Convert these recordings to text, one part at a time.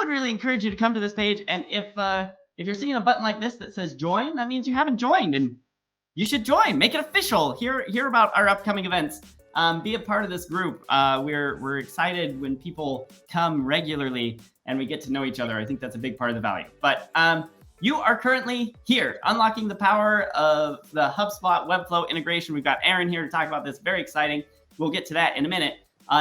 would really encourage you to come to this page. And if you're seeing a button like this that says join, that means you haven't joined, and you should join. Make it official. Hear about our upcoming events. Be a part of this group. We're excited when people come regularly and we get to know each other. I think that's a big part of the value. But you are currently here, unlocking the power of the HubSpot Webflow integration. We've got Erin here to talk about this. Very exciting. We'll get to that in a minute.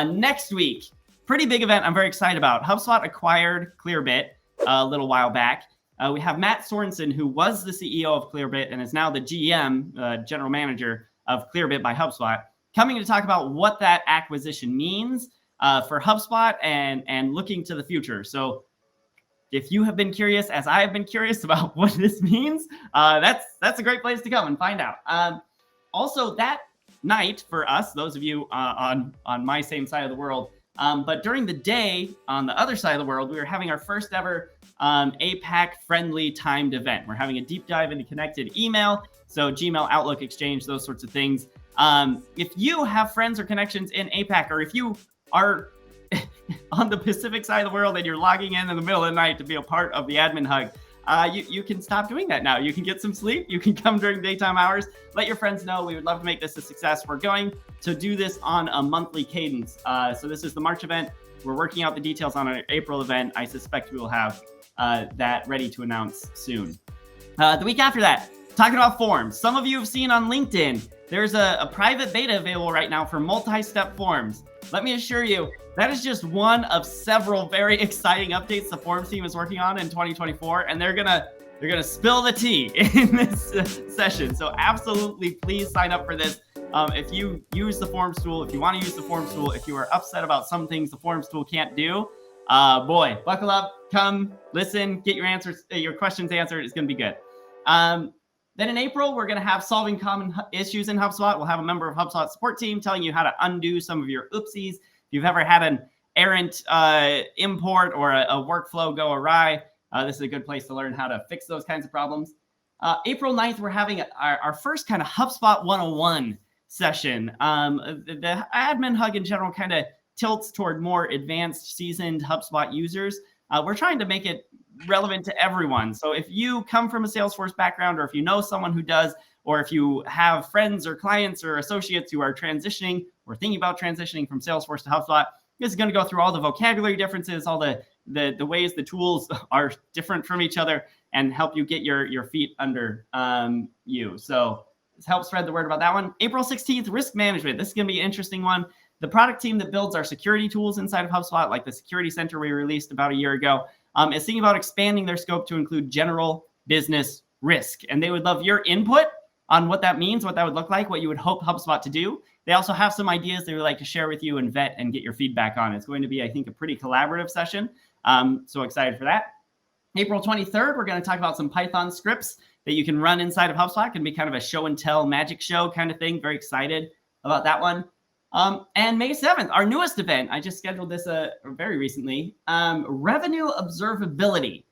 Next week, pretty big event I'm very excited about. HubSpot acquired Clearbit a little while back. We have Matt Sorensen, who was the CEO of Clearbit and is now the GM, general manager of Clearbit by HubSpot, coming to talk about what that acquisition means for HubSpot and looking to the future. So if you have been curious, as I have been curious about what this means, that's a great place to come and find out. Also, that night for us, those of you on my same side of the world, but during the day on the other side of the world, we were having our first ever APAC-friendly timed event. We're having a deep dive into connected email, so Gmail, Outlook, Exchange, those sorts of things. If you have friends or connections in APAC, or if you are on the Pacific side of the world and you're logging in the middle of the night to be a part of the Admin Hug, you can stop doing that now. You can get some sleep. You can come during daytime hours. Let your friends know. We would love to make this a success. We're going to do this on a monthly cadence. So this is the March event. We're working out the details on our April event. I suspect we will have that ready to announce soon. The week after that, talking about forms. Some of you have seen on LinkedIn, there's a private beta available right now for multi-step forms. Let me assure you, that is just one of several very exciting updates the forms team is working on in 2024, and they're gonna spill the tea in this session. So absolutely, please sign up for this. If you use the forms tool, if you want to use the forms tool, if you are upset about some things the forms tool can't do, boy, buckle up, come, listen, get your questions answered. It's gonna be good. Then in April, we're going to have solving common issues in HubSpot. We'll have a member of HubSpot support team telling you how to undo some of your oopsies. If you've ever had an errant import or a workflow go awry, this is a good place to learn how to fix those kinds of problems. April 9th, we're having our first kind of HubSpot 101 session. The Admin Hug in general kind of tilts toward more advanced, seasoned HubSpot users. We're trying to make it relevant to everyone. So if you come from a Salesforce background, or if you know someone who does, or if you have friends or clients or associates who are transitioning or thinking about transitioning from Salesforce to HubSpot, this is going to go through all the vocabulary differences, all the ways the tools are different from each other, and help you get your feet under you. So help spread the word about that one. April 16th, risk management. This is going to be an interesting one. The product team that builds our security tools inside of HubSpot, like the Security Center we released about a year ago, is thinking about expanding their scope to include general business risk. And they would love your input on what that means, what that would look like, what you would hope HubSpot to do. They also have some ideas they would like to share with you and vet and get your feedback on. It's going to be, I think, a pretty collaborative session. So excited for that. April 23rd, we're going to talk about some Python scripts that you can run inside of HubSpot. It can be kind of a show and tell magic show kind of thing. Very excited about that one. And May 7th, our newest event, I just scheduled this very recently, revenue observability.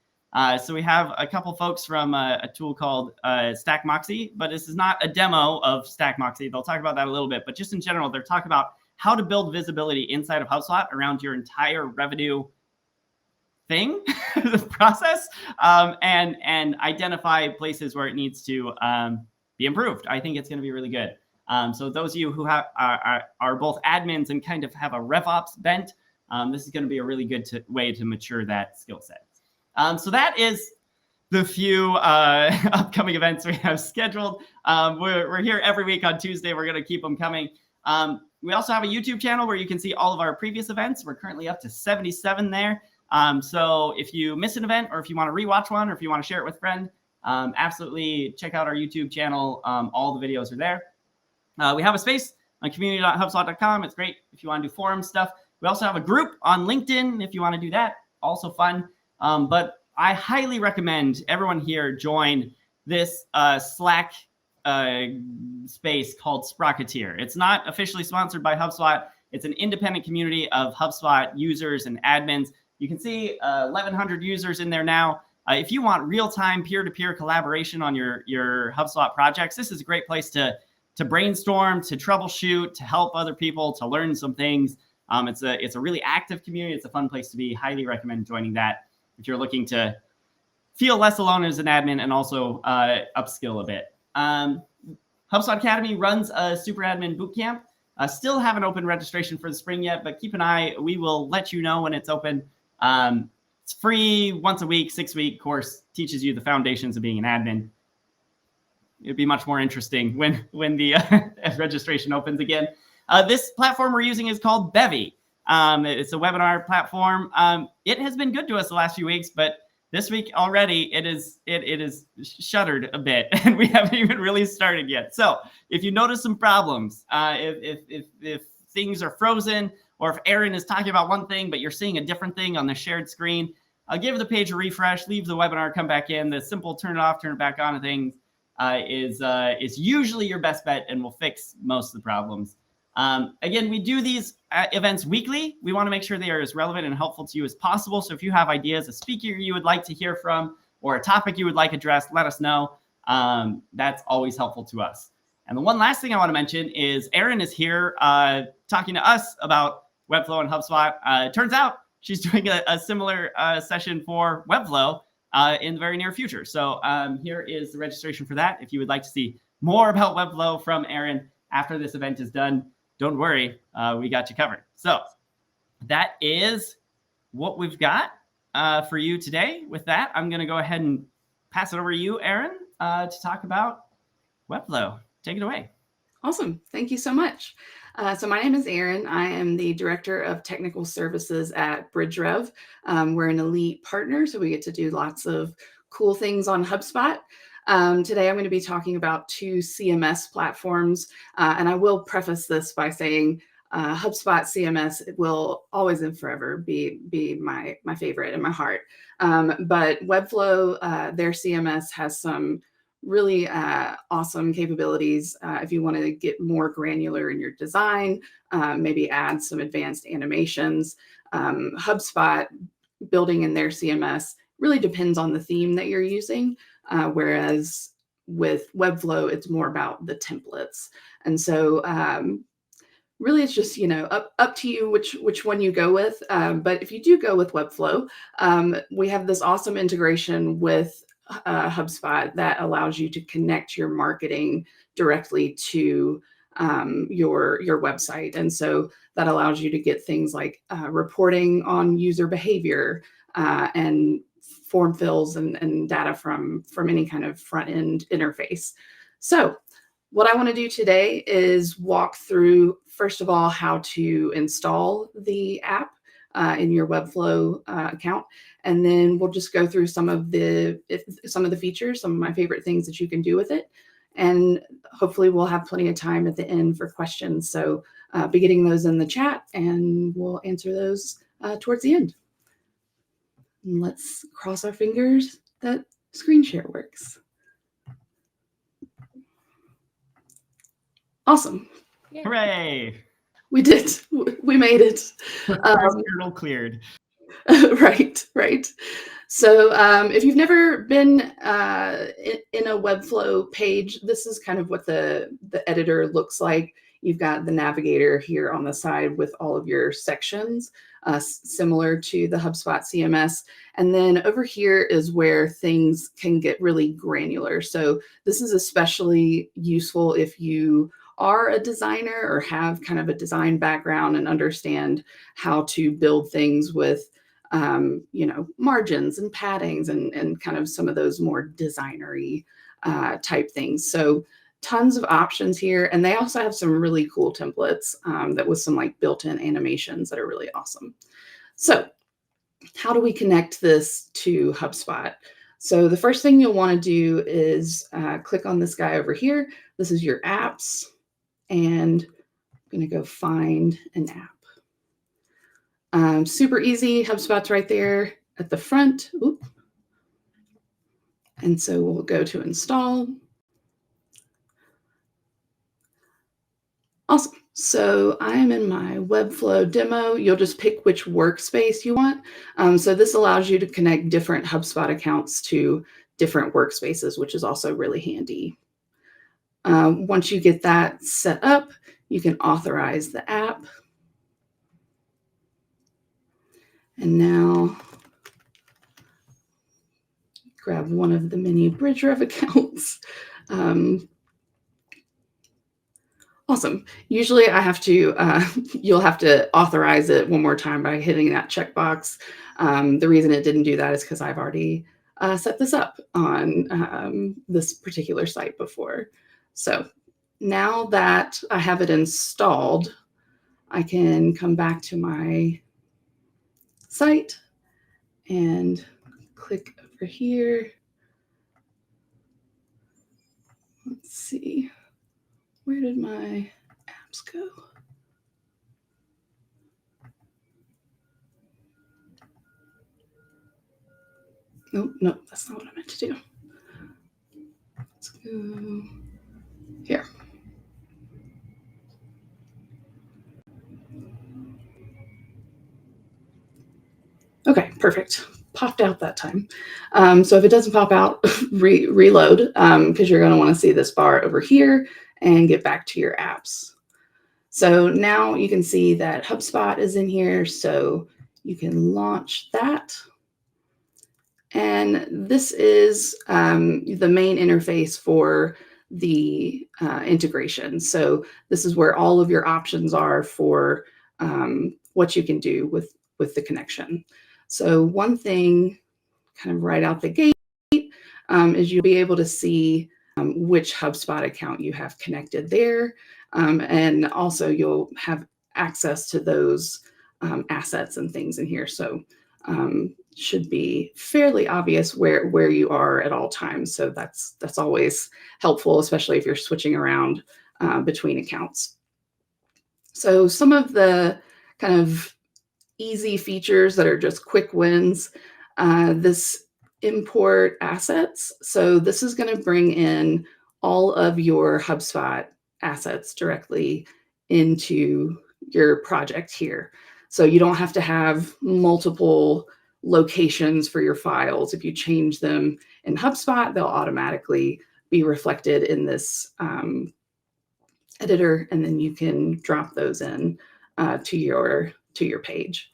So we have a couple folks from a tool called Stack Moxie, but this is not a demo of Stack Moxie. They'll talk about that a little bit, but just in general, they're talking about how to build visibility inside of HubSpot around your entire revenue thing, the process, and identify places where it needs to be improved. I think it's going to be really good. So those of you who are both admins and kind of have a RevOps bent, this is going to be a really good way to mature that skill set. So that is the few upcoming events we have scheduled. We're here every week on Tuesday. We're going to keep them coming. We also have a YouTube channel where you can see all of our previous events. We're currently up to 77 there. So if you miss an event, or if you want to rewatch one, or if you want to share it with a friend, absolutely check out our YouTube channel. All the videos are there. We have a space on community.hubspot.com. It's great if you want to do forum stuff. We also have a group on LinkedIn if you want to do that. Also fun. But I highly recommend everyone here join this Slack space called Sprocketeer. It's not officially sponsored by HubSpot. It's an independent community of HubSpot users and admins. You can see 1,100 users in there now. If you want real-time peer-to-peer collaboration on your HubSpot projects, this is a great place to brainstorm, to troubleshoot, to help other people, to learn some things. It's a really active community. It's a fun place to be. Highly recommend joining that. if you're looking to feel less alone as an admin and also upskill a bit. HubSpot Academy runs a super admin bootcamp. Still haven't opened registration for the spring yet, but keep an eye. We will let you know when it's open. It's free, once a week, 6-week course, teaches you the foundations of being an admin. It'd be much more interesting when the registration opens again. This platform we're using is called Bevy. It's a webinar platform. It has been good to us the last few weeks, but this week already it is shuddered a bit, and we haven't even really started yet. So if you notice some problems, if things are frozen, or if Erin is talking about one thing but you're seeing a different thing on the shared screen, give the page a refresh, leave the webinar, come back in. The simple turn it off, turn it back on thing is usually your best bet and will fix most of the problems. Again, we do these events weekly. We want to make sure they are as relevant and helpful to you as possible. So if you have ideas, a speaker you would like to hear from, or a topic you would like addressed, let us know. That's always helpful to us. And the one last thing I want to mention is Erin is here talking to us about Webflow and HubSpot. It turns out she's doing a similar session for Webflow in the very near future. So here is the registration for that. If you would like to see more about Webflow from Erin after this event is done, don't worry, we got you covered. So that is what we've got for you today. With that, I'm going to go ahead and pass it over to you, Erin, to talk about Webflow. Take it away. Awesome. Thank you so much. So my name is Erin. I am the Director of Technical Services at BridgeRev. We're an elite partner, so we get to do lots of cool things on HubSpot. Today, I'm going to be talking about 2 CMS platforms, and I will preface this by saying HubSpot CMS will always and forever be my favorite in my heart. But Webflow, their CMS has some really awesome capabilities if you want to get more granular in your design, maybe add some advanced animations. HubSpot building in their CMS really depends on the theme that you're using. Whereas with Webflow, it's more about the templates. And so really it's just, up to you which one you go with. But if you do go with Webflow, we have this awesome integration with HubSpot that allows you to connect your marketing directly to your website. And so that allows you to get things like reporting on user behavior and form fills and data from any kind of front end interface. So what I want to do today is walk through, first of all, how to install the app in your Webflow account. And then we'll just go through some of the features, some of my favorite things that you can do with it. And hopefully we'll have plenty of time at the end for questions. So be getting those in the chat and we'll answer those towards the end. And let's cross our fingers that screen share works. Awesome. Hooray! We did. We made it. Hurdle cleared. Right. So if you've never been in a Webflow page, this is kind of what the editor looks like. You've got the navigator here on the side with all of your sections, similar to the HubSpot CMS. And then over here is where things can get really granular. So this is especially useful if you are a designer or have kind of a design background and understand how to build things with margins and paddings and kind of some of those more designery type things. So tons of options here. And they also have some really cool templates that with some like built-in animations that are really awesome. So how do we connect this to HubSpot? So the first thing you'll want to do is click on this guy over here. This is your apps. And I'm going to go find an app. Super easy. HubSpot's right there at the front. Oop. And so we'll go to install. Awesome. So I'm in my Webflow demo. You'll just pick which workspace you want. So this allows you to connect different HubSpot accounts to different workspaces, which is also really handy. Once you get that set up, you can authorize the app. And now grab one of the many BridgeRev accounts. Awesome. Usually I have to, you'll have to authorize it one more time by hitting that checkbox. The reason it didn't do that is because I've already set this up on this particular site before. So now that I have it installed, I can come back to my site and click over here. Let's see. Where did my apps go? Nope, nope, that's not what I meant to do. Let's go here. Okay, perfect. Popped out that time. So if it doesn't pop out, reload, because you're going to want to see this bar over here and get back to your apps. So now you can see that HubSpot is in here, so you can launch that. And this is the main interface for the integration. So this is where all of your options are for what you can do with the connection. So one thing kind of right out the gate is you'll be able to see which HubSpot account you have connected there. And also you'll have access to those assets and things in here. So should be fairly obvious where you are at all times. So that's always helpful, especially if you're switching around between accounts. So some of the kind of easy features that are just quick wins, this import assets. So this is going to bring in all of your HubSpot assets directly into your project here. So you don't have to have multiple locations for your files. If you change them in HubSpot, they'll automatically be reflected in this editor, and then you can drop those in to your page.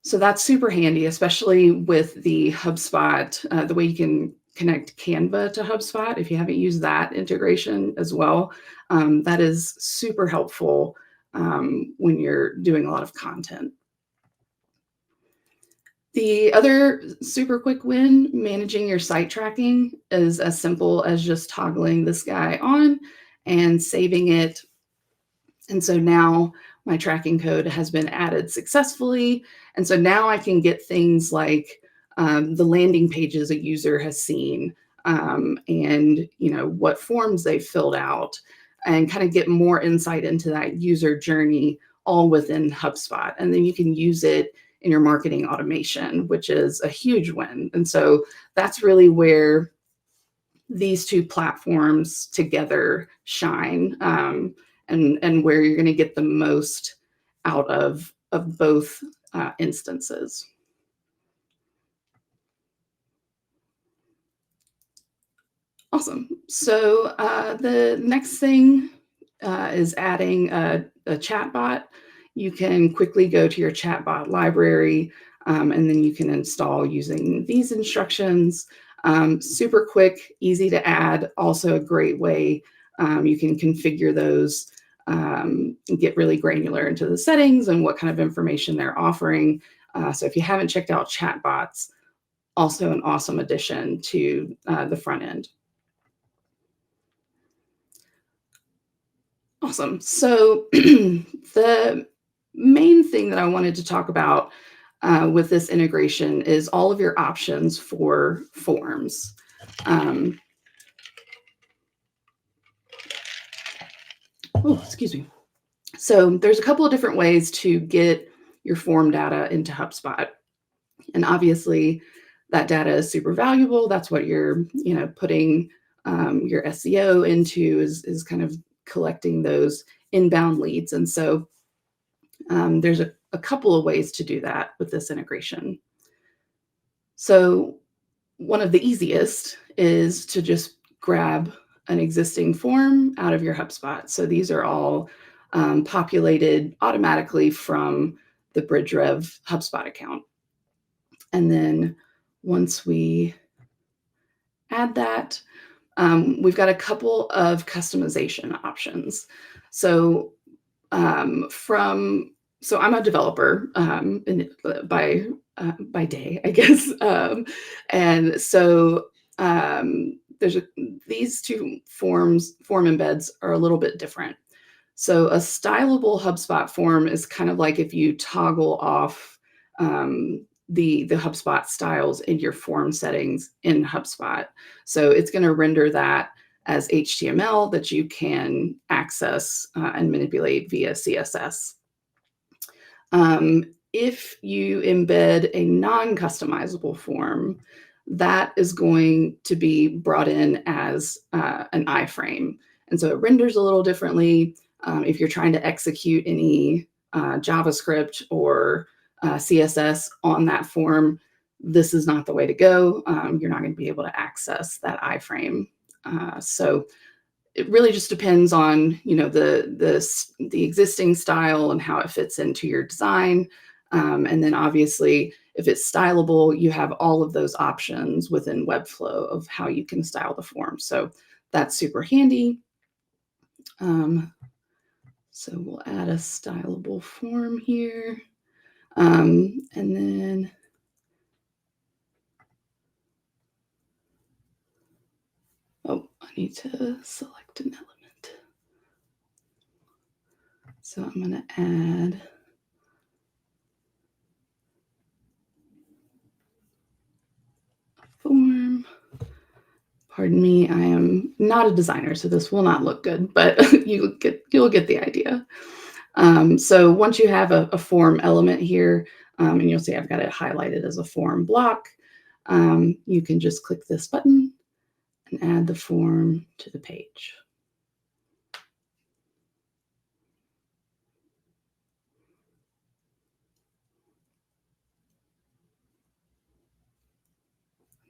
So that's super handy, especially with the HubSpot, the way you can connect Canva to HubSpot. If you haven't used that integration as well, that is super helpful when you're doing a lot of content. The other super quick win, managing your site tracking, is as simple as just toggling this guy on and saving it. And so now my tracking code has been added successfully. And so now I can get things like the landing pages a user has seen and what forms they filled out, and kind of get more insight into that user journey all within HubSpot. And then you can use it in your marketing automation, which is a huge win. And so that's really where these two platforms together shine, and where you're going to get the most out of both instances. Awesome. So the next thing is adding a chatbot. You can quickly go to your chatbot library, and then you can install using these instructions. Super quick, easy to add. Also a great way you can configure those and get really granular into the settings and what kind of information they're offering. So if you haven't checked out chatbots, also an awesome addition to the front end. Awesome. So the main thing that I wanted to talk about with this integration is all of your options for forms. Oh, excuse me. So there's a couple of different ways to get your form data into HubSpot. And obviously that data is super valuable. That's what you're putting your SEO into, is kind of collecting those inbound leads. And so there's a couple of ways to do that with this integration. So one of the easiest is to just grab an existing form out of your HubSpot. So these are all populated automatically from the BridgeRev HubSpot account. And then once we add that, we've got a couple of customization options. So so I'm a developer by day, I guess. And so these two form embeds are a little bit different. So a stylable HubSpot form is kind of like if you toggle off the HubSpot styles in your form settings in HubSpot. So it's going to render that as HTML that you can access and manipulate via CSS. If you embed a non-customizable form, that is going to be brought in as an iframe. And so it renders a little differently. If you're trying to execute any JavaScript or CSS on that form, this is not the way to go. You're not going to be able to access that iframe. So it really just depends on, you know, the existing style and how it fits into your design. And then obviously, if it's stylable, you have all of those options within Webflow of how you can style the form. So that's super handy. So we'll add a stylable form here. And then I need to select an element. So I'm going to add a form. Pardon me, I am not a designer, so this will not look good, but you'll get the idea. So once you have a form element here, and you'll see I've got it highlighted as a form block, you can just click this button and add the form to the page.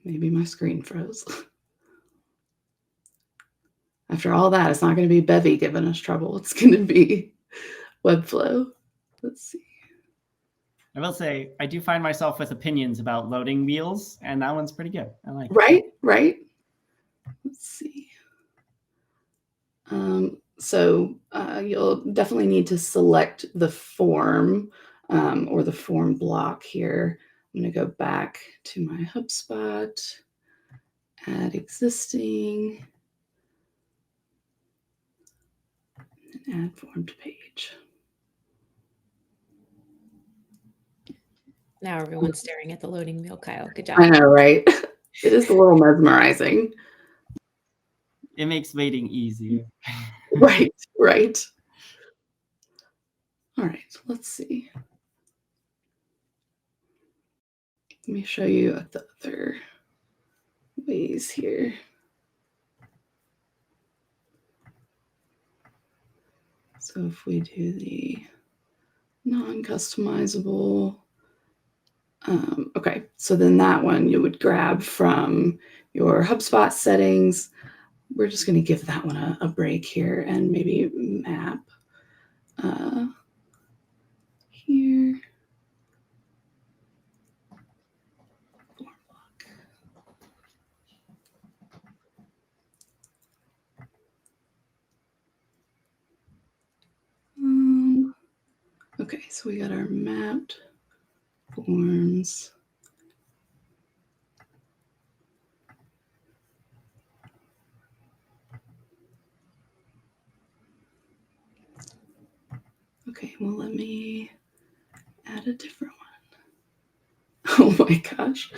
Maybe my screen froze. After all that, it's not going to be Bevy giving us trouble. It's going to be Webflow. Let's see. I will say, I do find myself with opinions about loading wheels, and that one's pretty good. I like it. Right. Let's see. So you'll definitely need to select the form or the form block here. I'm going to go back to my HubSpot, add existing, and add form to page. Now everyone's staring at the loading wheel, Kyle. Good job. I know, right? It is a little mesmerizing. It makes waiting easier. Right. All right, let's see. Let me show you the other ways here. So if we do the non-customizable, okay, so then that one you would grab from your HubSpot settings. We're just going to give that one a break here and maybe map here. Form block. Okay, so we got our mapped forms. Okay, well, let me add a different one. Oh my gosh.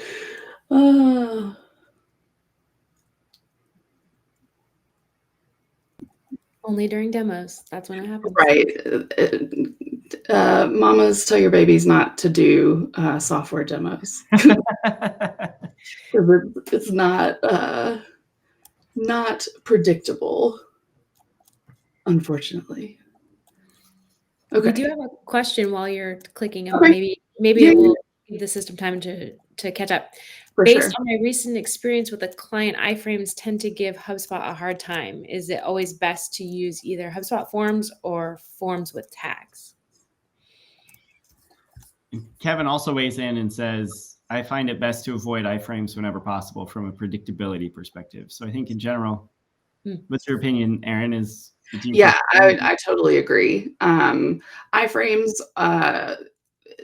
Only during demos. That's when it happens. Right. Mamas, tell your babies not to do software demos. It's not predictable, unfortunately. Okay. We do have a question while you're clicking. Okay. Maybe it will give the system time to catch up. Based on my recent experience with the client, iframes tend to give HubSpot a hard time. Is it always best to use either HubSpot forms or forms with tags? Kevin also weighs in and says, I find it best to avoid iframes whenever possible from a predictability perspective. So I think in general, what's your opinion, Erin? Yeah, I totally agree. Iframes,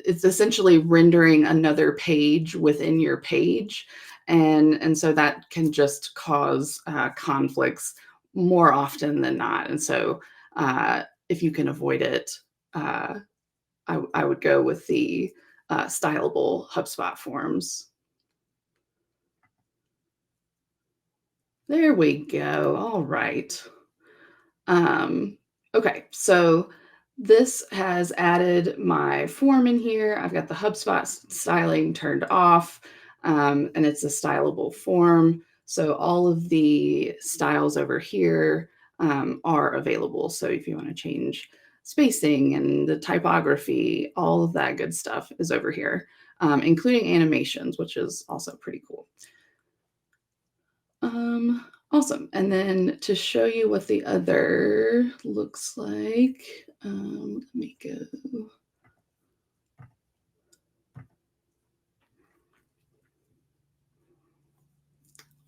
it's essentially rendering another page within your page. And so that can just cause conflicts more often than not. And so if you can avoid it, I would go with the stylable HubSpot forms. There we go. All right. Okay, so this has added my form in here. I've got the HubSpot styling turned off, and it's a stylable form. So all of the styles over here are available. So if you want to change spacing and the typography, all of that good stuff is over here, including animations, which is also pretty cool. Awesome. And then to show you what the other looks like, let me go.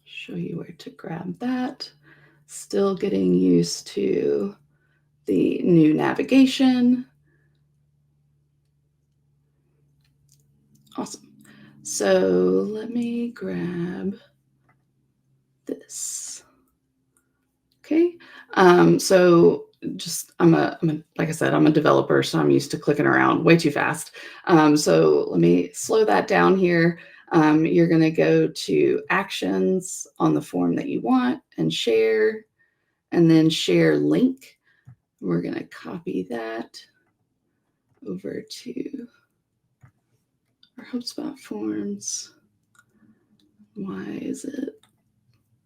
Show you where to grab that. Still getting used to the new navigation. Awesome. So let me grab this. Okay. So just like I said, I'm a developer, so I'm used to clicking around way too fast. So let me slow that down here. You're going to go to actions on the form that you want and share, and then share link. We're going to copy that over to our HubSpot forms. Why is it?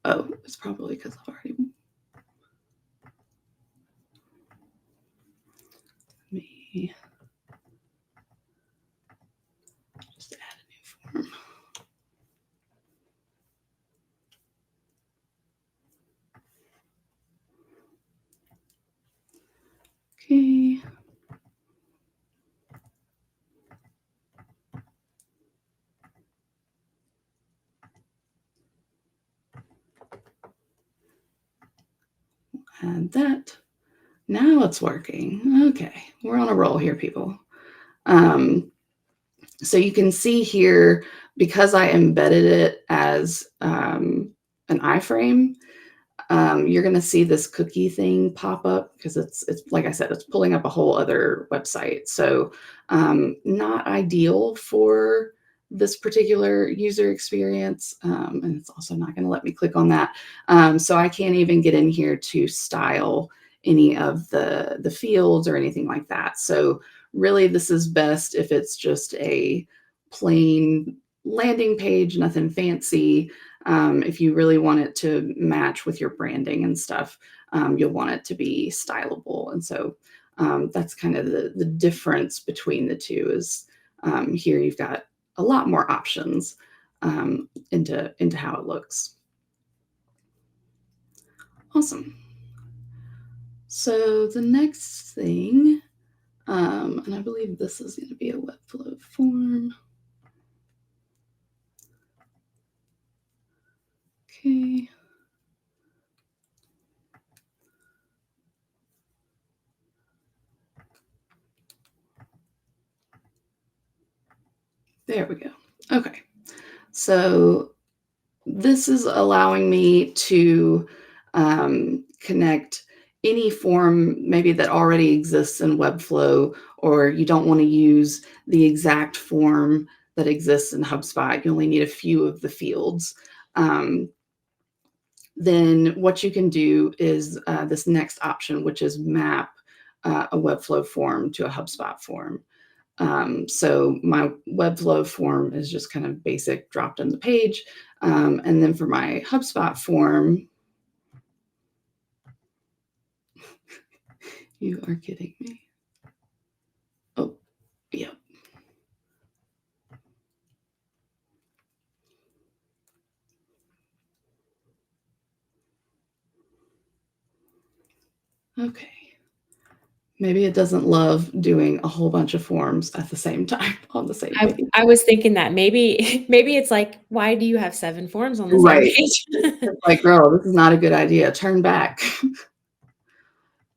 Oh, it's probably because I've already. Me just add a new form. Okay. Add that. Now it's working. Okay, we're on a roll here, people. So you can see here, because I embedded it as an iframe, you're going to see this cookie thing pop up because it's like I said, it's pulling up a whole other website. So not ideal for this particular user experience. And it's also not going to let me click on that. So I can't even get in here to style any of the fields or anything like that. So really, this is best if it's just a plain landing page, nothing fancy. If you really want it to match with your branding and stuff, you'll want it to be stylable. And so that's kind of the difference between the two is here you've got a lot more options into how it looks. Awesome. So the next thing, and I believe this is going to be a Webflow form. Okay. There we go. Okay. So this is allowing me to connect any form maybe that already exists in Webflow, or you don't want to use the exact form that exists in HubSpot. You only need a few of the fields. Then what you can do is this next option, which is map a Webflow form to a HubSpot form. So my Webflow form is just kind of basic, dropped on the page. And then for my HubSpot form, you are kidding me. Oh, yeah. Okay. Maybe it doesn't love doing a whole bunch of forms at the same time on the same page. I was thinking that maybe it's like, why do you have 7 forms on the same Right. page? It's like, girl, this is not a good idea. Turn back.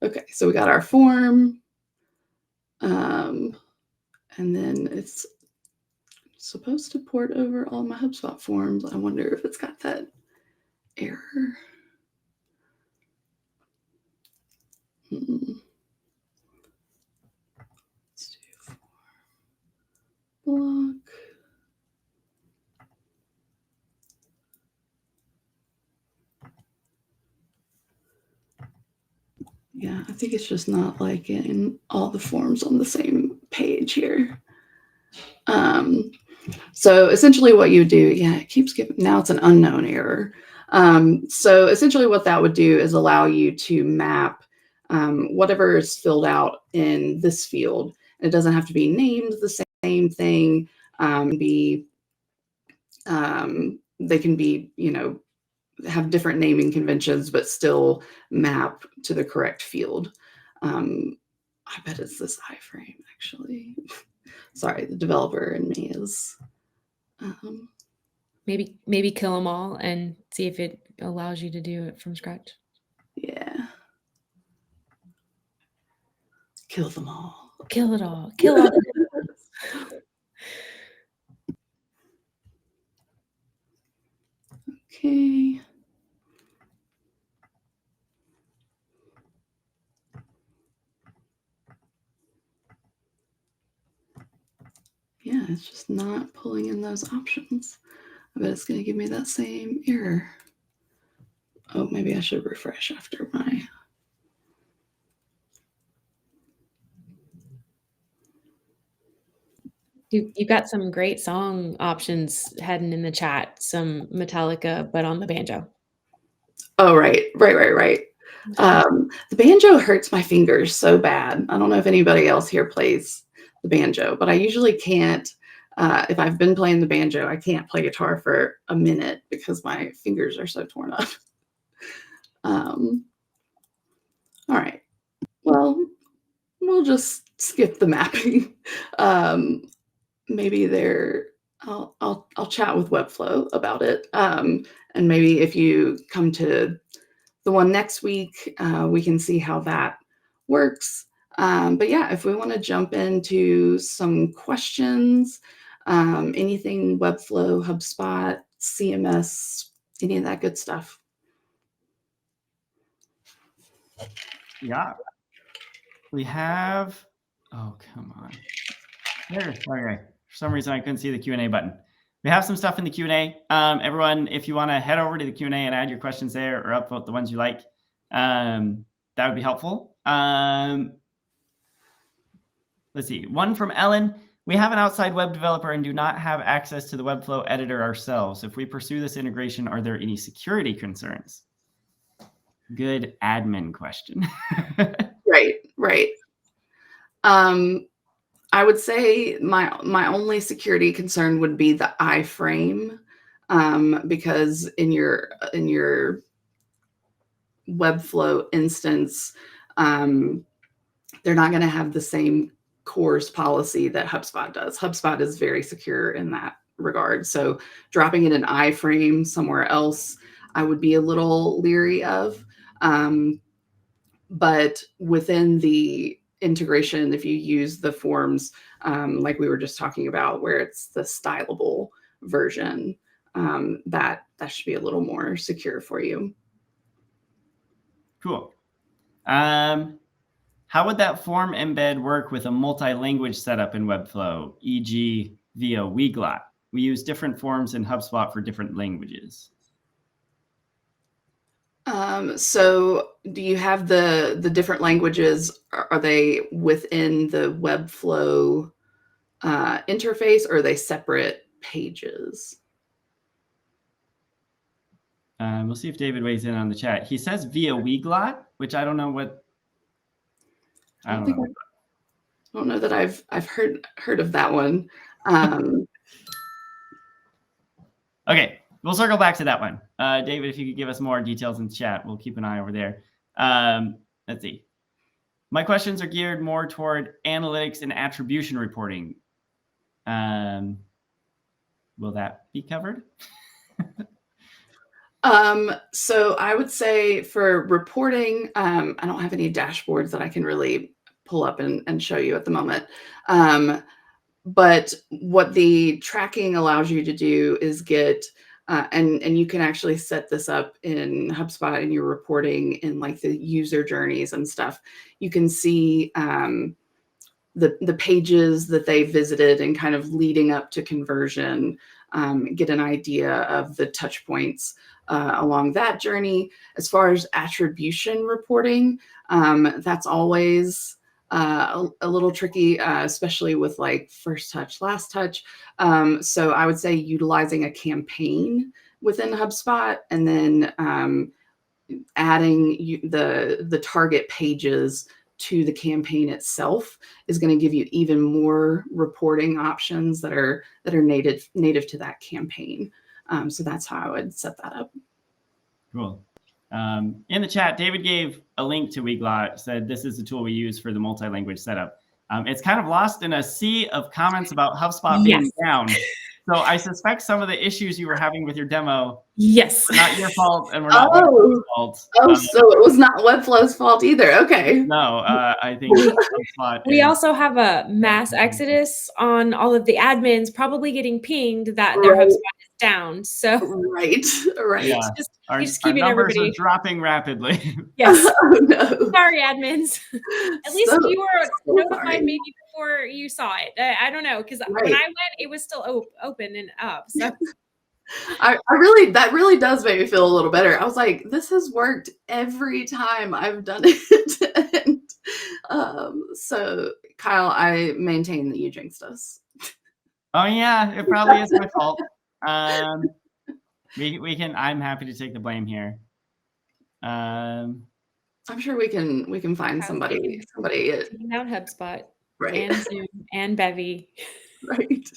Okay, so we got our form. And then it's supposed to port over all my HubSpot forms. I wonder if it's got that error. Let's do form block. Yeah, I think it's just not like in all the forms on the same page here. So essentially what you do, yeah, it keeps giving, now it's an unknown error. So essentially what that would do is allow you to map whatever is filled out in this field. It doesn't have to be named the same thing. They can be, you know, have different naming conventions, but still map to the correct field. I bet it's this iframe, actually. Sorry, the developer in me is... maybe kill them all and see if it allows you to do it from scratch. Yeah. Kill them all. Kill it all. Kill all the Okay. Yeah, it's just not pulling in those options. I bet it's going to give me that same error. Oh, maybe I should refresh after my... You got some great song options heading in the chat. Some Metallica, but on the banjo. Oh, right. The banjo hurts my fingers so bad. I don't know if anybody else here plays the banjo, but I usually can't. If I've been playing the banjo, I can't play guitar for a minute because my fingers are so torn up. All right. Well, we'll just skip the mapping. Maybe I'll chat with Webflow about it. And maybe if you come to the one next week, we can see how that works. But yeah, if we want to jump into some questions, anything Webflow, HubSpot, CMS, any of that good stuff. Yeah. We have, oh, come on. There, sorry. For some reason, I couldn't see the Q&A button. We have some stuff in the Q&A. Everyone, if you want to head over to the Q&A and add your questions there or upvote the ones you like, that would be helpful. Let's see. One from Ellen. We have an outside web developer and do not have access to the Webflow editor ourselves. If we pursue this integration, are there any security concerns? Good admin question. Right. I would say my only security concern would be the iframe, because in your Webflow instance, they're not going to have the same CORS policy that HubSpot does. HubSpot is very secure in that regard. So dropping it in iframe somewhere else, I would be a little leery of. But within the integration, if you use the forms, like we were just talking about, where it's the stylable version, that should be a little more secure for you. Cool. How would that form embed work with a multi-language setup in Webflow, e.g. via Weglot? We use different forms in HubSpot for different languages. So do you have the different languages? Are they within the Webflow interface, or are they separate pages? We'll see if David weighs in on the chat. He says via Weglot, which I don't know what. I don't know that I've heard of that one. Okay, we'll circle back to that one. David, if you could give us more details in the chat, we'll keep an eye over there. Let's see. My questions are geared more toward analytics and attribution reporting. Will that be covered? So I would say for reporting, I don't have any dashboards that I can really pull up and show you at the moment. But what the tracking allows you to do is get, and you can actually set this up in HubSpot in your reporting in like the user journeys and stuff. You can see the pages that they visited and kind of leading up to conversion, get an idea of the touch points along that journey. As far as attribution reporting, that's always a little tricky, especially with like first touch, last touch. So I would say utilizing a campaign within HubSpot and then adding the target pages to the campaign itself is going to give you even more reporting options that are native to that campaign. So that's how I would set that up. Cool. In the chat, David gave a link to Weglot, said this is the tool we use for the multi-language setup. It's kind of lost in a sea of comments about HubSpot being down. So I suspect some of the issues you were having with your demo Yes. are not your fault and we're not Webflow's fault. So it was not Webflow's fault either. Okay. No, I think HubSpot We also have a mass exodus on all of the admins probably getting pinged that their HubSpot is down. So right. Yeah. Our keeping numbers everybody are dropping rapidly. Yes. Oh, no. Sorry, admins. At least So- you were so notified sorry. maybe before you saw it. I don't know, because when I went, it was still open and up. So that really does make me feel a little better. I was like, this has worked every time I've done it. And, so Kyle, I maintain that you jinxed us. Oh yeah, it probably is my fault. We can. I'm happy to take the blame here. I'm sure we can find somebody at down HubSpot right. and Zoom and Bevy. Right.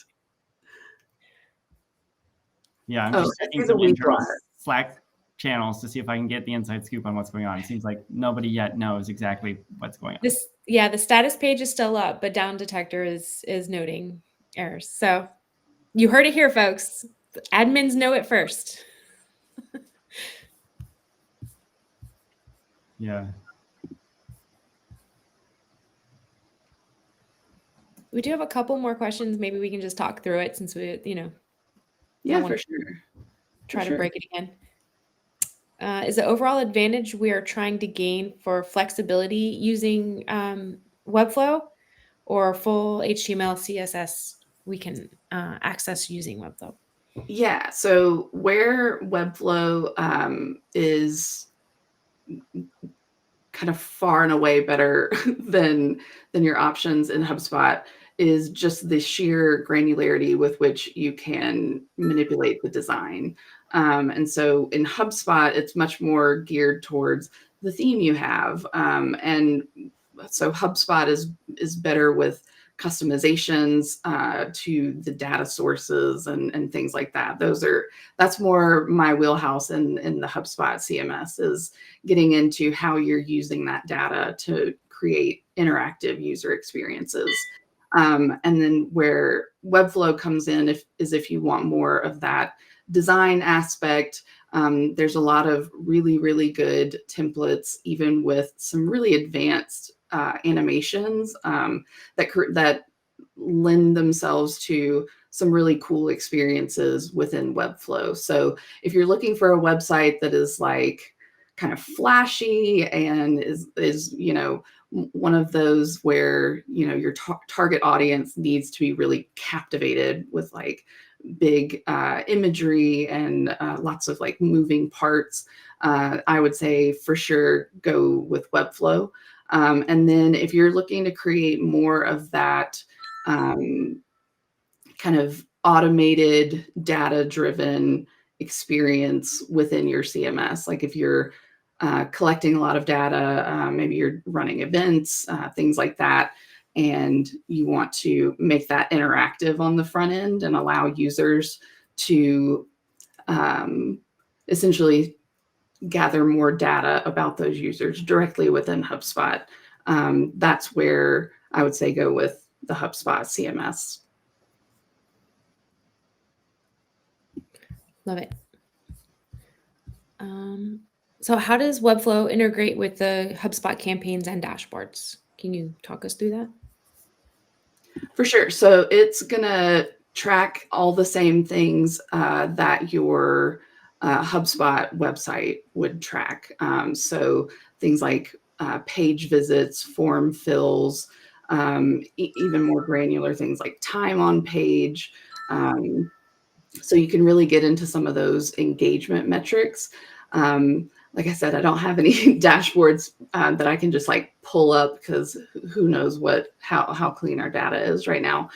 Yeah, I'm just checking some internal Slack channels to see if I can get the inside scoop on what's going on. It seems like nobody yet knows exactly what's going on. The status page is still up, but Down Detector is noting errors. So you heard it here, folks. Admins know it first. Yeah. We do have a couple more questions. Maybe we can just talk through it since we, Yeah, for sure. Try to break it again. Is the overall advantage we are trying to gain for flexibility using Webflow or full HTML, CSS we can access using Webflow? Yeah, so where Webflow is kind of far and away better than your options in HubSpot is just the sheer granularity with which you can manipulate the design. And so in HubSpot, it's much more geared towards the theme you have. And so HubSpot is better with customizations to the data sources and things like that. That's more my wheelhouse in the HubSpot CMS, is getting into how you're using that data to create interactive user experiences. And then where Webflow comes in is if you want more of that design aspect. There's a lot of really, really good templates, even with some really advanced animations that lend themselves to some really cool experiences within Webflow. So if you're looking for a website that is like kind of flashy and is one of those where your target audience needs to be really captivated with like big imagery and lots of like moving parts, I would say for sure go with Webflow. And then if you're looking to create more of that kind of automated data-driven experience within your CMS, like if you're collecting a lot of data, maybe you're running events, things like that, and you want to make that interactive on the front end and allow users to essentially gather more data about those users directly within HubSpot. that's where I would say go with the HubSpot CMS. Love it. So how does Webflow integrate with the HubSpot campaigns and dashboards? Can you talk us through that? For sure. So it's going to track all the same things that your HubSpot website would track. So things like page visits, form fills, even more granular things like time on page. So you can really get into some of those engagement metrics. Like I said, I don't have any dashboards that I can just like pull up because who knows how clean our data is right now.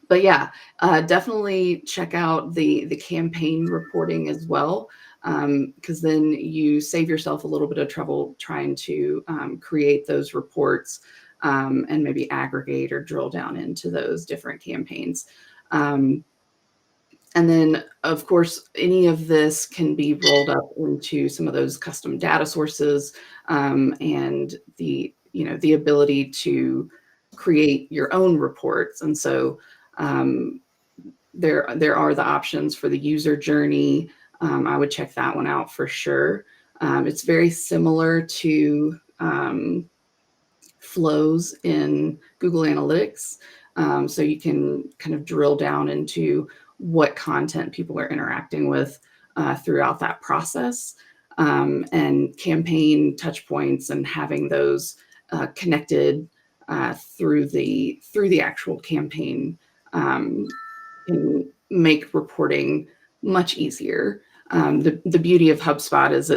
But yeah, definitely check out the campaign reporting as well, because then you save yourself a little bit of trouble trying to create those reports and maybe aggregate or drill down into those different campaigns. And then, of course, any of this can be rolled up into some of those custom data sources and the ability to create your own reports. And so there are the options for the user journey. I would check that one out for sure. It's very similar to flows in Google Analytics. So you can kind of drill down into what content people are interacting with throughout that process, and campaign touch points and having those connected through the actual campaign can make reporting much easier. The beauty of HubSpot is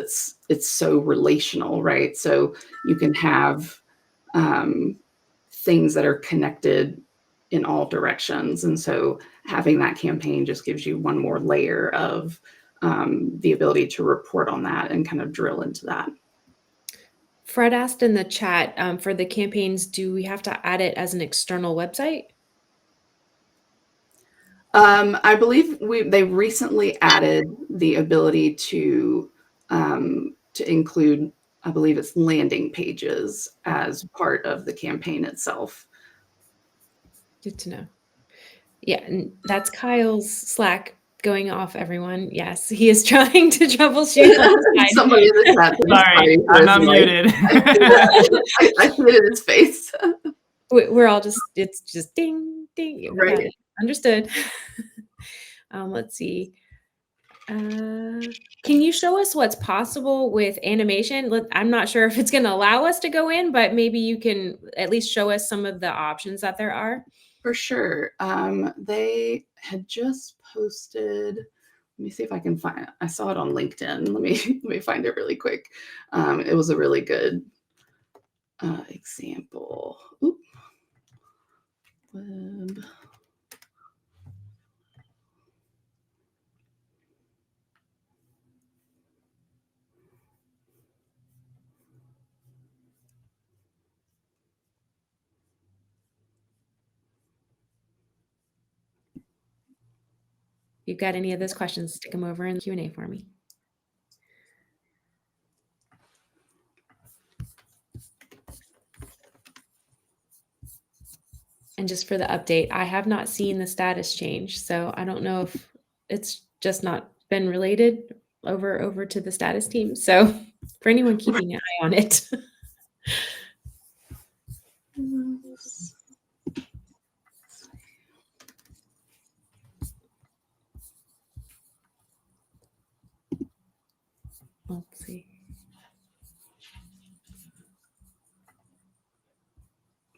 it's so relational, right? So you can have things that are connected in all directions. And so having that campaign just gives you one more layer of the ability to report on that and kind of drill into that. Fred asked in the chat, for the campaigns, do we have to add it as an external website? I believe they recently added the ability to include, I believe it's landing pages as part of the campaign itself. Good to know. Yeah, and that's Kyle's Slack going off, everyone. Yes, he is trying to troubleshoot on the side. Somebody in the chat. Sorry, I'm unmuted. I see it in his face. We're all it's just ding, ding. Right. Understood. Let's see. Can you show us what's possible with animation? I'm not sure if it's going to allow us to go in, but maybe you can at least show us some of the options that there are. For sure. They had just posted. Let me see if I can find. I saw it on LinkedIn. Let me find it really quick. It was a really good example. Oop. Web. If you've got any of those questions, stick them over in the Q&A for me. And just for the update, I have not seen the status change, so I don't know if it's just not been related over to the status team. So for anyone keeping an eye on it. Let's see.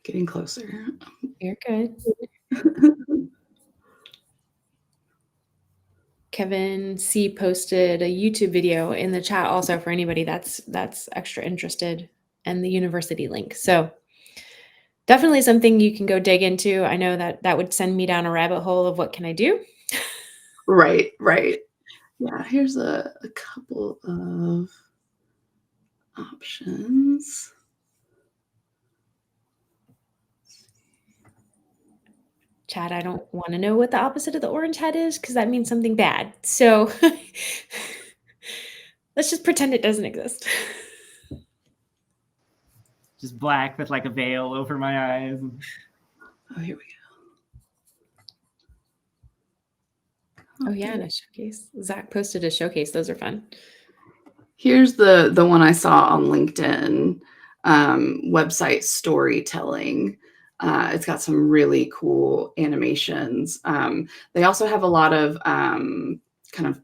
Getting closer. You're good. Kevin C posted a YouTube video in the chat also for anybody that's extra interested, and the university link. So definitely something you can go dig into. I know that would send me down a rabbit hole of what can I do. Right. Yeah, here's a couple of options. Chad, I don't want to know what the opposite of the orange hat is because that means something bad. So let's just pretend it doesn't exist. just black with like a veil over my eyes. Oh, here we Oh yeah, and a showcase. Zach posted a showcase. Those are fun. Here's the one I saw on LinkedIn, website storytelling. It's got some really cool animations. They also have a lot of kind of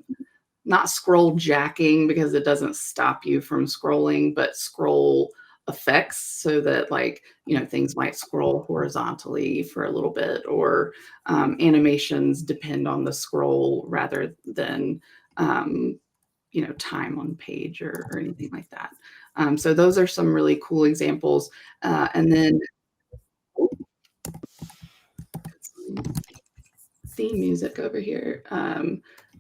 not scroll jacking because it doesn't stop you from scrolling, but scroll effects so that like, you know, things might scroll horizontally for a little bit, or animations depend on the scroll rather than, you know, time on page or anything like that. So those are some really cool examples. And then theme music over here.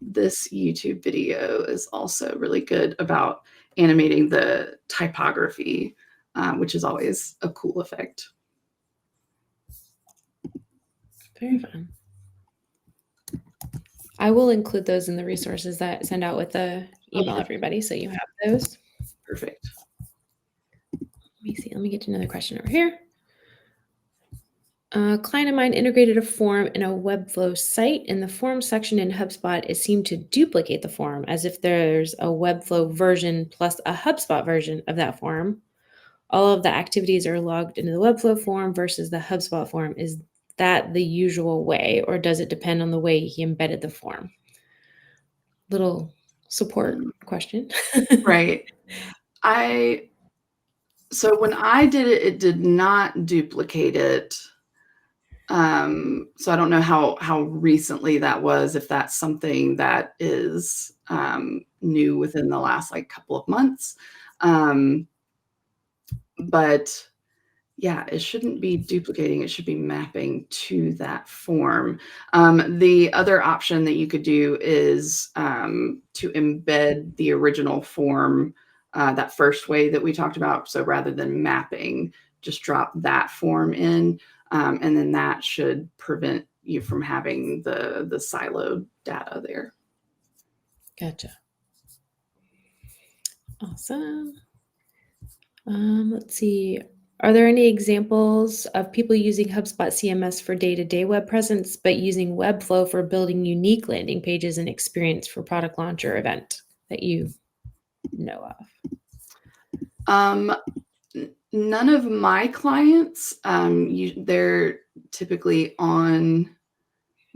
This YouTube video is also really good about animating the typography, which is always a cool effect. Very fun. I will include those in the resources that I send out with the email, everybody, so you have those. Perfect. Let me see. Let me get to another question over here. A client of mine integrated a form in a Webflow site. In the form section in HubSpot, it seemed to duplicate the form as if there's a Webflow version plus a HubSpot version of that form. All of the activities are logged into the Webflow form versus the HubSpot form. Is that the usual way, or does it depend on the way he embedded the form? Little support question. Right. So when I did it, it did not duplicate it. So I don't know how recently that was, if that's something that is new within the last like couple of months. But yeah, it shouldn't be duplicating. It should be mapping to that form. The other option that you could do is to embed the original form that first way that we talked about. So rather than mapping, just drop that form in, and then that should prevent you from having the siloed data there. Gotcha. Awesome. Let's see. Are there any examples of people using HubSpot CMS for day-to-day web presence, but using Webflow for building unique landing pages and experience for product launch or event that you know of? None of my clients, they're typically on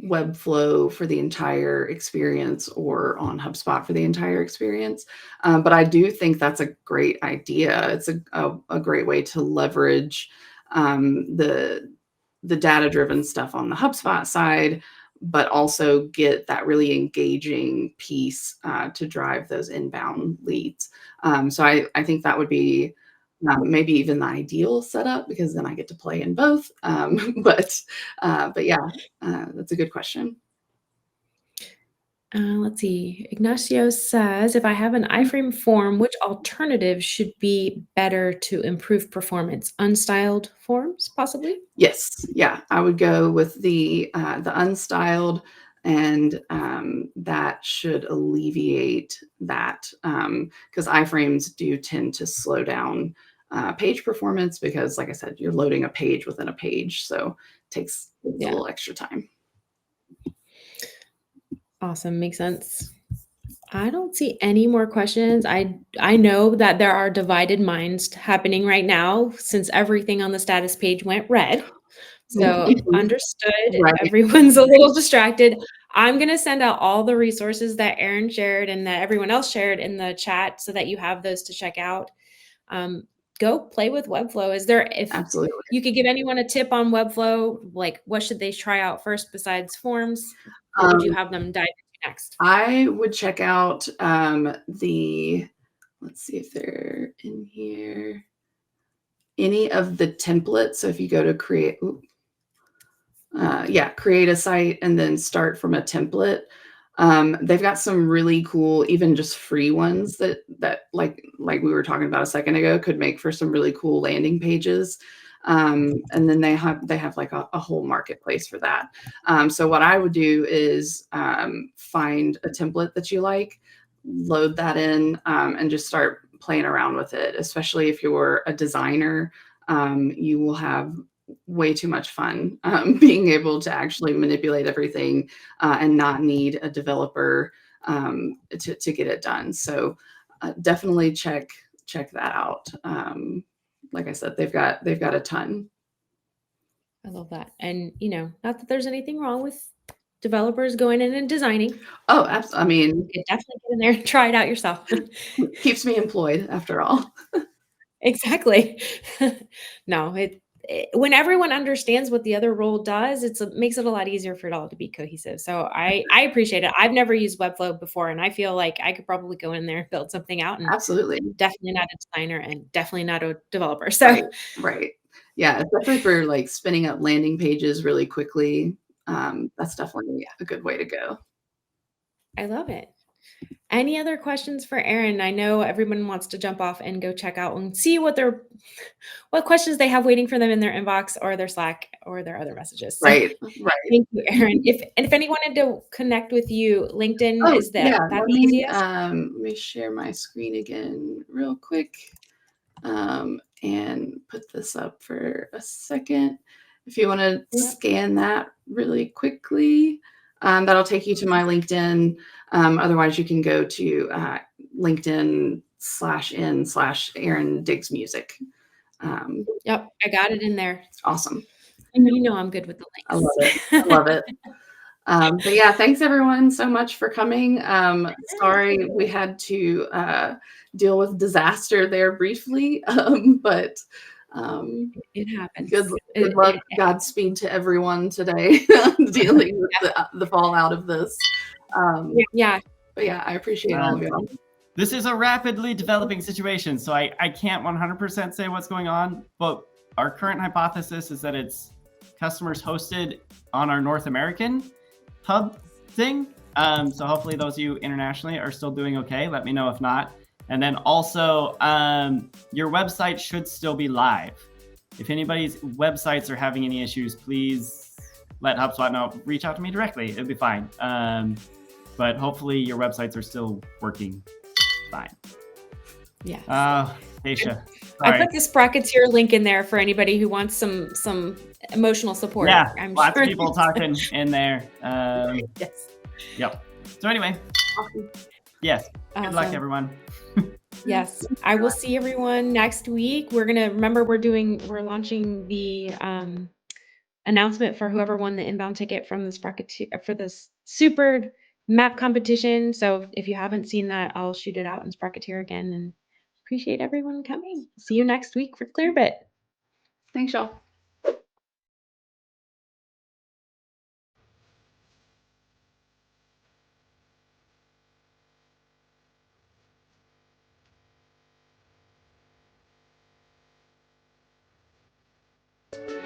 Webflow for the entire experience or on HubSpot for the entire experience. But I do think that's a great idea. It's a great way to leverage the data-driven stuff on the HubSpot side, but also get that really engaging piece to drive those inbound leads. So I think that would be maybe even the ideal setup, because then I get to play in both. But yeah, that's a good question. Let's see. Ignacio says, if I have an iframe form, which alternative should be better to improve performance? Unstyled forms, possibly? Yes. Yeah, I would go with the unstyled, and that should alleviate that, because iframes do tend to slow down page performance, because like I said, you're loading a page within a page, so it takes a little extra time. Awesome. Makes sense. I don't see any more questions. I know that there are divided minds happening right now since everything on the status page went red. So understood. Right. Everyone's a little distracted. I'm going to send out all the resources that Erin shared and that everyone else shared in the chat so that you have those to check out. Go play with Webflow. Absolutely. You could give anyone a tip on Webflow, like what should they try out first besides forms? What would you have them dive into next? I would check out let's see if they're in here, any of the templates. So if you go to create a site and then start from a template, they've got some really cool, even just free ones that like we were talking about a second ago, could make for some really cool landing pages. And then they have like a whole marketplace for that. So what I would do is find a template that you like, load that in, and just start playing around with it, especially if you're a designer. you will have way too much fun being able to actually manipulate everything and not need a developer to get it done. So definitely check that out. Like I said, they've got a ton. I love that. And, you know, not that there's anything wrong with developers going in and designing. Oh, absolutely. I mean, You can definitely get in there and try it out yourself. keeps me employed after all. Exactly. No, when everyone understands what the other role does, it makes it a lot easier for it all to be cohesive. So I appreciate it. I've never used Webflow before, and I feel like I could probably go in there and build something out. And Absolutely. definitely not a designer and definitely not a developer. So right. Yeah, especially for like spinning up landing pages really quickly. That's definitely a good way to go. I love it. Any other questions for Erin? I know everyone wants to jump off and go check out and see what questions they have waiting for them in their inbox or their Slack or their other messages. So, right. Thank you, Erin. If anyone wanted to connect with you, LinkedIn is that's the easiest. Let me share my screen again real quick and put this up for a second. If you want to scan that really quickly, that'll take you to my LinkedIn. Otherwise, you can go to LinkedIn/in/Erin Diggs Music. Yep, I got it in there. Awesome. You know I'm good with the links. I love it. I love it. But yeah, thanks everyone so much for coming. Sorry we had to deal with disaster there briefly, but it happens. Good luck, Godspeed to everyone today dealing with the fallout of this. Yeah. But yeah, I appreciate all of y'all. This is a rapidly developing situation, so I can't 100% say what's going on, but our current hypothesis is that it's customers hosted on our North American hub thing. So hopefully those of you internationally are still doing okay. Let me know if not. And then also, your website should still be live. If anybody's websites are having any issues, please let HubSpot know. Reach out to me directly. It'll be fine. But hopefully your websites are still working fine. Yeah. Aisha. I put the Sprocketeer link in there for anybody who wants some emotional support. Yeah, I'm lots sure of people talking in there. Yes. Yep. So anyway, yes. Good luck, everyone. Yes, I will see everyone next week. We're gonna remember we're launching the announcement for whoever won the inbound ticket from the Sprocketeer for this super map competition. So if you haven't seen that, I'll shoot it out in Sprocketeer again, and appreciate everyone coming. See you next week for Clearbit. Thanks, y'all.